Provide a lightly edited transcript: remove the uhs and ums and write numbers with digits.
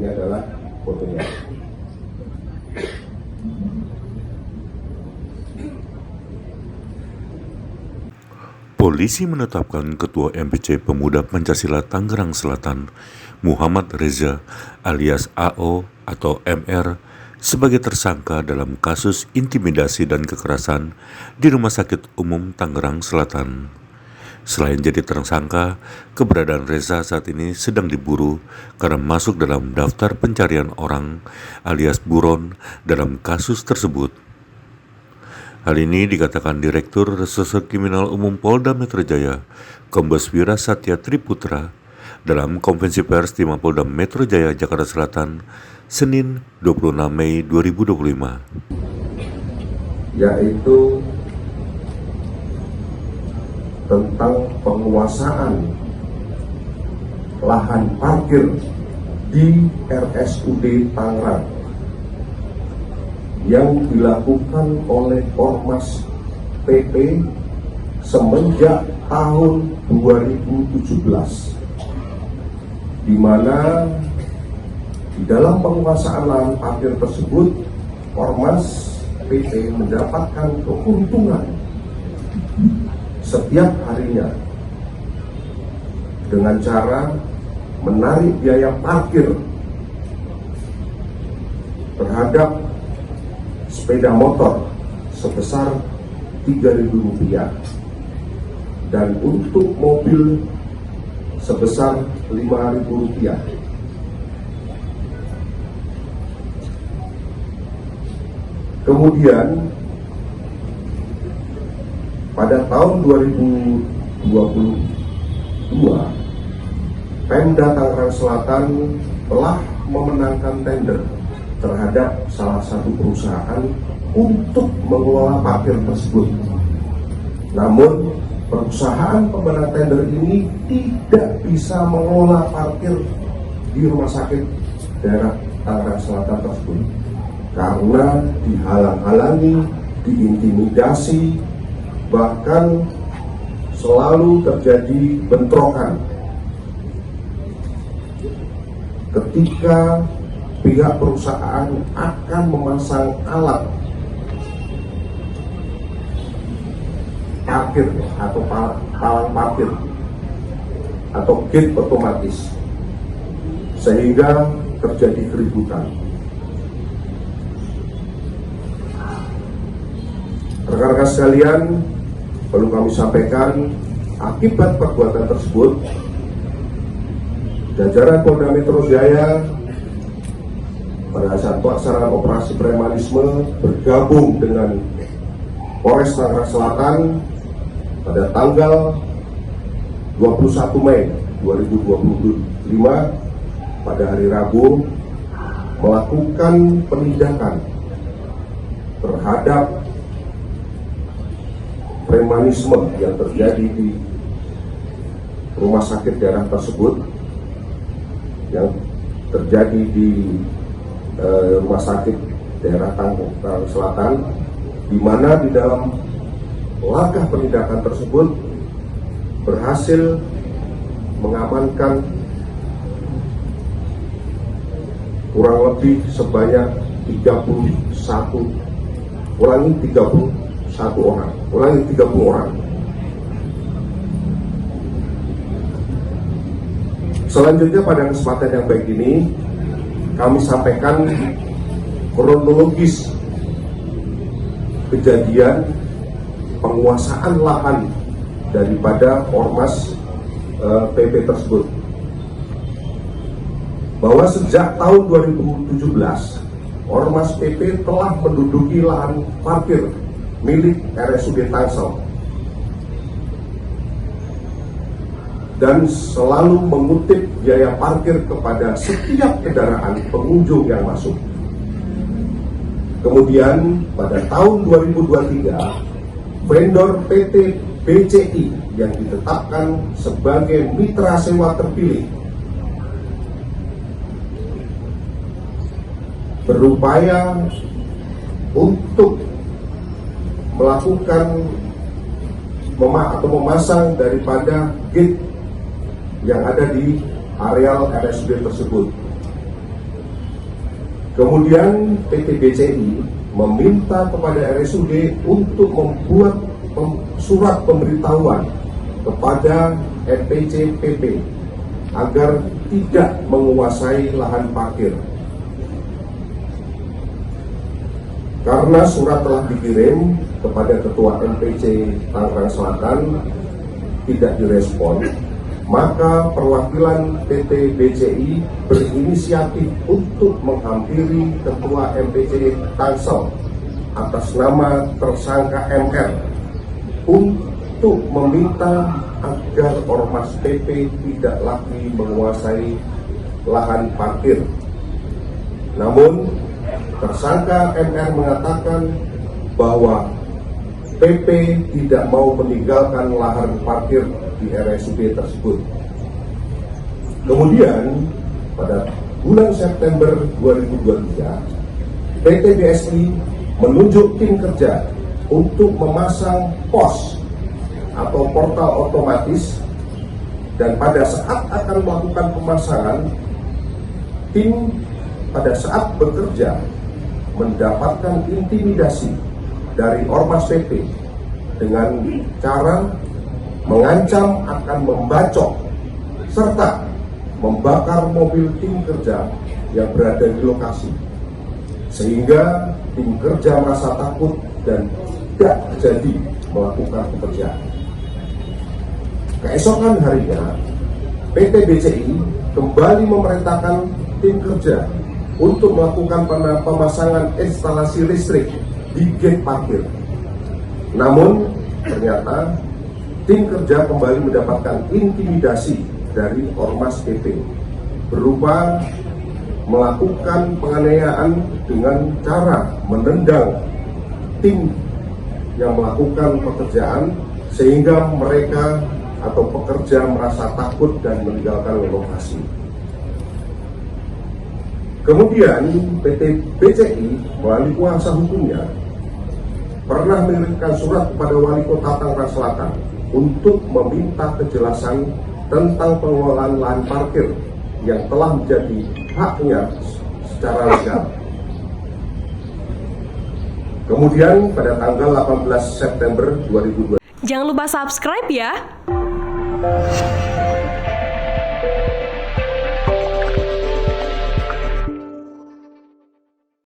Ini adalah fotonya. Polisi menetapkan Ketua MPC Pemuda Pancasila Tangerang Selatan, Muhammad Reza alias AO atau MR, sebagai tersangka dalam kasus intimidasi dan kekerasan di Rumah Sakit Umum Tangerang Selatan. Selain jadi tersangka, keberadaan Reza saat ini sedang diburu karena masuk dalam daftar pencarian orang alias buron dalam kasus tersebut. Hal ini dikatakan Direktur Reserse Kriminal Umum Polda Metro Jaya, Kombes Wira Satya Triputra, dalam konferensi pers di Mapolda Metro Jaya, Jakarta Selatan, Senin 26 Mei 2025. Yaitu tentang penguasaan lahan parkir di RSUD Tangerang yang dilakukan oleh Ormas PP semenjak tahun 2017, di mana di dalam penguasaan lahan parkir tersebut Ormas PP mendapatkan keuntungan setiap harinya dengan cara menarik biaya parkir terhadap sepeda motor sebesar Rp3.000 dan untuk mobil sebesar Rp5.000. Kemudian pada tahun 2022, Pemda Tangerang Selatan telah memenangkan tender terhadap salah satu perusahaan untuk mengelola parkir tersebut. Namun, perusahaan pemenang tender ini tidak bisa mengelola parkir di rumah sakit daerah Tangerang Selatan tersebut karena dihalang-halangi, diintimidasi, bahkan selalu terjadi bentrokan ketika pihak perusahaan akan memasang alat parkir atau palang parkir atau gate otomatis, sehingga terjadi keributan. Rekan-rekan sekalian, perlu kami sampaikan, akibat perbuatan tersebut, jajaran Polda Metro Jaya pada saat pelaksanaan operasi premanisme bergabung dengan Polres Tangerang Selatan pada tanggal 21 Mei 2025 pada hari Rabu melakukan penindakan terhadap premanisme yang terjadi di rumah sakit daerah tersebut, yang terjadi di rumah sakit daerah Tangerang Selatan, di mana di dalam langkah penindakan tersebut berhasil mengamankan kurang lebih sebanyak 31 orang. Selanjutnya pada kesempatan yang baik ini kami sampaikan kronologis kejadian penguasaan lahan daripada Ormas PP tersebut, bahwa sejak tahun 2017 Ormas PP telah menduduki lahan parkir milik RSUD Tangsel dan selalu mengutip biaya parkir kepada setiap kendaraan pengunjung yang masuk. Kemudian pada tahun 2023, vendor PT BCI yang ditetapkan sebagai mitra sewa terpilih berupaya untuk melakukan atau memasang daripada gate yang ada di areal RSUD tersebut. Kemudian PT BCI meminta kepada RSUD untuk membuat surat pemberitahuan kepada MPC PP agar tidak menguasai lahan parkir. Karena surat telah dikirim kepada Ketua MPC Tangerang Selatan tidak direspon, maka perwakilan PT BCI berinisiatif untuk menghampiri Ketua MPC Tangsel atas nama tersangka MR untuk meminta agar Ormas PP tidak lagi menguasai lahan parkir. Namun, tersangka MR mengatakan bahwa PP tidak mau meninggalkan lahan parkir di RSUD tersebut. Kemudian, pada bulan September 2023, PT BSI menunjuk tim kerja untuk memasang POS atau portal otomatis, dan pada saat akan melakukan pemasangan, tim pada saat bekerja mendapatkan intimidasi dari Ormas PP dengan cara mengancam akan membacok serta membakar mobil tim kerja yang berada di lokasi, sehingga tim kerja merasa takut dan tidak jadi melakukan pekerjaan. Keesokan harinya, PT BCI kembali memerintahkan tim kerja untuk melakukan pemasangan instalasi listrik di gate parkir. Namun, ternyata tim kerja kembali mendapatkan intimidasi dari Ormas PP berupa melakukan penganiayaan dengan cara menendang tim yang melakukan pekerjaan, sehingga mereka atau pekerja merasa takut dan meninggalkan lokasi. Kemudian PT BCI melalui kuasa hukumnya pernah mengirimkan surat kepada Wali Kota Tangerang Selatan untuk meminta kejelasan tentang pengelolaan lahan parkir yang telah menjadi haknya secara legal. Kemudian pada tanggal 18 September 2020. Jangan lupa subscribe ya.